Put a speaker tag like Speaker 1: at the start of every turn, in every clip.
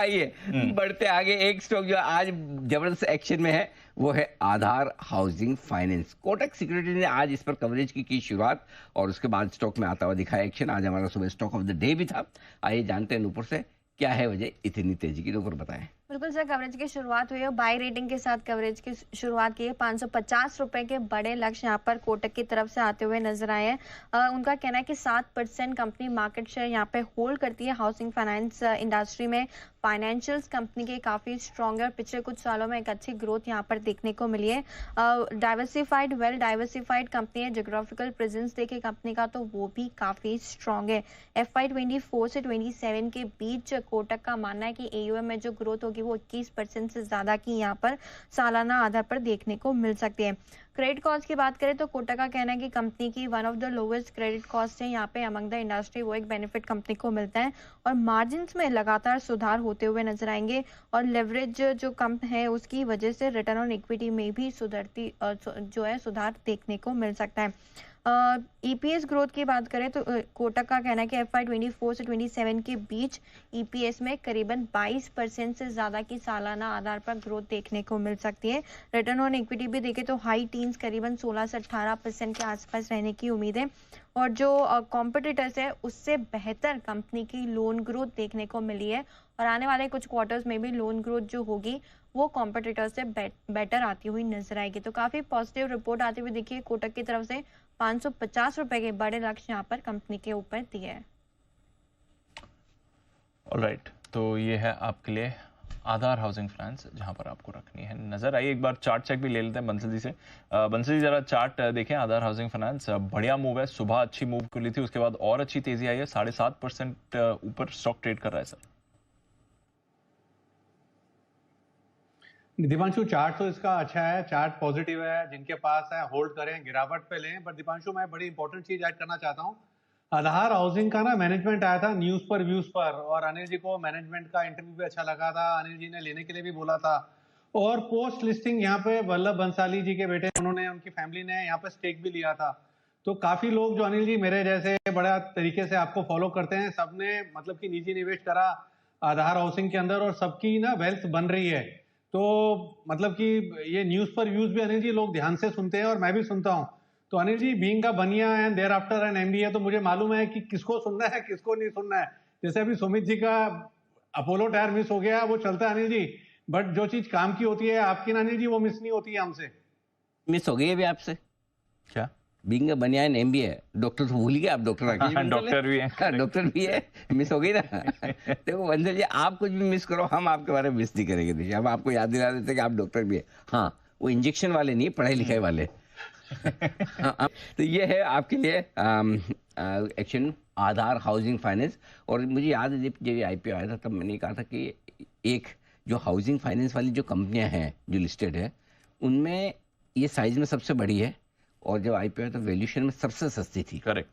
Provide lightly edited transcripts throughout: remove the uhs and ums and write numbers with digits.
Speaker 1: आइए
Speaker 2: हम्म।
Speaker 1: बढ़ते आगे। एक स्टॉक जो आज जबरदस्त एक्शन में है वो है आधार हाउसिंग फाइनेंस। कोटक सिक्योरिटी ने आज इस पर कवरेज की शुरुआत और उसके बाद स्टॉक में आता हुआ दिखाया एक्शन। आज हमारा सुबह स्टॉक ऑफ द डे भी था। आइए जानते हैं नूपुर से क्या है वजह इतनी तेजी की। नूपुर बताएं।
Speaker 3: बिल्कुल सर, कवरेज की शुरुआत हुई है, बाय रेटिंग के साथ कवरेज की शुरुआत की है। 550 रुपए के बड़े लक्ष्य यहाँ पर कोटक की तरफ से आते हुए नजर आए हैं। उनका कहना है कि 7% कंपनी मार्केट शेयर यहाँ पे होल्ड करती है हाउसिंग फाइनेंस इंडस्ट्री में। फाइनेंशियल्स कंपनी के काफी स्ट्रॉन्ग है, पिछले कुछ सालों में एक अच्छी ग्रोथ यहाँ पर देखने को मिली है। डाइवर्सिफाइड, वेल डाइवर्सिफाइड कंपनी है। जोग्राफिकल प्रेजेंस देखे कंपनी का तो वो भी काफी स्ट्रॉन्ग है। FY24 से 27 के बीच कोटक का मानना है कि AUM में जो ग्रोथ होगी वो 21% से ज्यादा की यहाँ पर सालाना आधार पर देखने को मिल सकती है। क्रेडिट कॉस्ट की बात करें तो कोटक का कहना है कि कंपनी की one of the lowest credit cost है यहाँ पे अमंग द इंडस्ट्री, वो एक बेनिफिट कंपनी को मिलता है। और मार्जिन में लगातार सुधार होते हुए नजर आएंगे और लेवरेज जो कम है उसकी वजह से रिटर्न ऑन इक्विटी में भी जो है सुधार देखने को मिल सकता है। EPS ग्रोथ की बात करें तो कोटक का कहना है कि FY24 से 27 के बीच EPS में करीबन 22% से ज्यादा की सालाना आधार पर ग्रोथ देखने को मिल सकती है। रिटर्न ऑन इक्विटी भी देखें तो हाई टीन्स करीबन 16 से 18% के आसपास रहने की उम्मीद है। और जो कॉम्पिटिटर्स है उससे बेहतर कंपनी की लोन ग्रोथ देखने को मिली है और आने वाले कुछ क्वार्टर्स में भी लोन ग्रोथ जो होगी वो कॉम्पिटिटर से बेटर आती हुई नजर आएगी। तो काफी पॉजिटिव रिपोर्ट आती हुई दिखी है कोटक की तरफ से। 550 रुपए के बड़े लक्ष्य यहाँ पर कंपनी के ऊपर दिए हैं।
Speaker 2: ऑलराइट, तो ये है आपके लिए आधार हाउसिंग फाइनेंस जहां पर आपको रखनी है नजर। आइए एक बार चार्ट चेक भी ले लेते हैं बंसल जी से। बंसल जी जरा चार्ट देखें। आधार हाउसिंग फाइनेंस बढ़िया मूव है, सुबह अच्छी मूव कर ली थी, उसके बाद और अच्छी तेजी आई है। 7.5% ऊपर स्टॉक ट्रेड कर रहा है सर।
Speaker 4: दीपांशु, चार्ट तो इसका अच्छा है, चार्ट पॉजिटिव है। जिनके पास है होल्ड करें, गिरावट पे लें। पर दीपांशु, मैं बड़ी इंपॉर्टेंट चीज ऐड करना चाहता हूँ। आधार हाउसिंग का ना मैनेजमेंट आया था न्यूज पर, व्यूज पर, और अनिल जी को मैनेजमेंट का इंटरव्यू भी अच्छा लगा था। अनिल जी ने लेने के लिए भी बोला था। और पोस्ट लिस्टिंग यहाँ पे वल्लभ बंसाली जी के बेटे, उन्होंने, उनकी फैमिली ने यहाँ पे स्टेक भी लिया था। तो काफी लोग जो अनिल जी मेरे जैसे बड़ा तरीके से आपको फॉलो करते हैं, सबने मतलब कि निजी निवेश करा आधार हाउसिंग के अंदर और सबकी ना वेल्थ बन रही है। तो मतलब कि ये न्यूज पर व्यूज भी अनिल जी लोग ध्यान से सुनते हैं और मैं भी सुनता हूँ। तो Anil ji, being a Bania and thereafter an MBA, तो मुझे मालूम है कि किसको सुनना है किसको नहीं सुनना है। जैसे अभी सुमित जी का अपोलो टायर मिस हो गया, वो चलता है अनिल जी, बट जो चीज काम की होती है आपकी ना अनिल जी, वो मिस नहीं होती है हमसे।
Speaker 1: मिस हो गई है अभी आपसे
Speaker 2: क्या
Speaker 1: बीइंग बनियान MBA। डॉक्टर तो भूल गए आप, डॉक्टर राकेश बंसल
Speaker 2: डॉक्टर भी है।
Speaker 1: हाँ, डॉक्टर भी है। मिस हो गई ना। देखो बंसल जी, आप कुछ भी मिस करो, हम आपके बारे में मिस नहीं करेंगे। देखिए, हम आपको याद दिला देते कि आप डॉक्टर भी है। हाँ, वो इंजेक्शन वाले नहीं, पढ़ाई लिखाई वाले। हाँ, तो ये है आपके लिए एक्शन आधार हाउसिंग फाइनेंस। और मुझे याद है जब ये IPO आया था तब मैंने कहा था कि एक जो हाउसिंग फाइनेंस वाली जो कंपनियां हैं जो लिस्टेड है उनमें ये साइज में सबसे बड़ी है और जब IPO आया तो वैल्यूएशन में सबसे सस्ती थी।
Speaker 2: करेक्ट,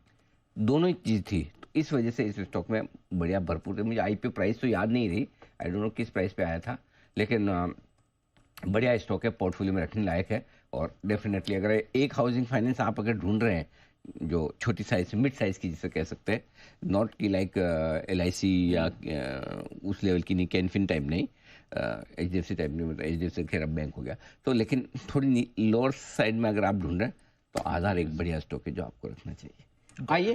Speaker 1: दोनों ही चीज थी। तो इस वजह से इस स्टॉक में बढ़िया भरपूर थे। मुझे IPO प्राइस तो याद नहीं रही, आई डोंट नो किस प्राइस पे आया था, लेकिन बढ़िया स्टॉक है, पोर्टफोलियो में रखने लायक है। और डेफिनेटली अगर एक हाउसिंग फाइनेंस आप अगर ढूंढ रहे हैं जो छोटी साइज मिड साइज की जिसे कह सकते हैं, नॉट की लाइक LIC या उस लेवल की नहीं, कैनफिन टाइप नहीं, HDFC टाइप नहीं, मतलब HDFC खैर अब बैंक हो गया तो, लेकिन थोड़ी लोअर साइड में अगर आप ढूंढ रहे हैं तो आधार एक बढ़िया स्टॉक है जो आपको रखना चाहिए। आइए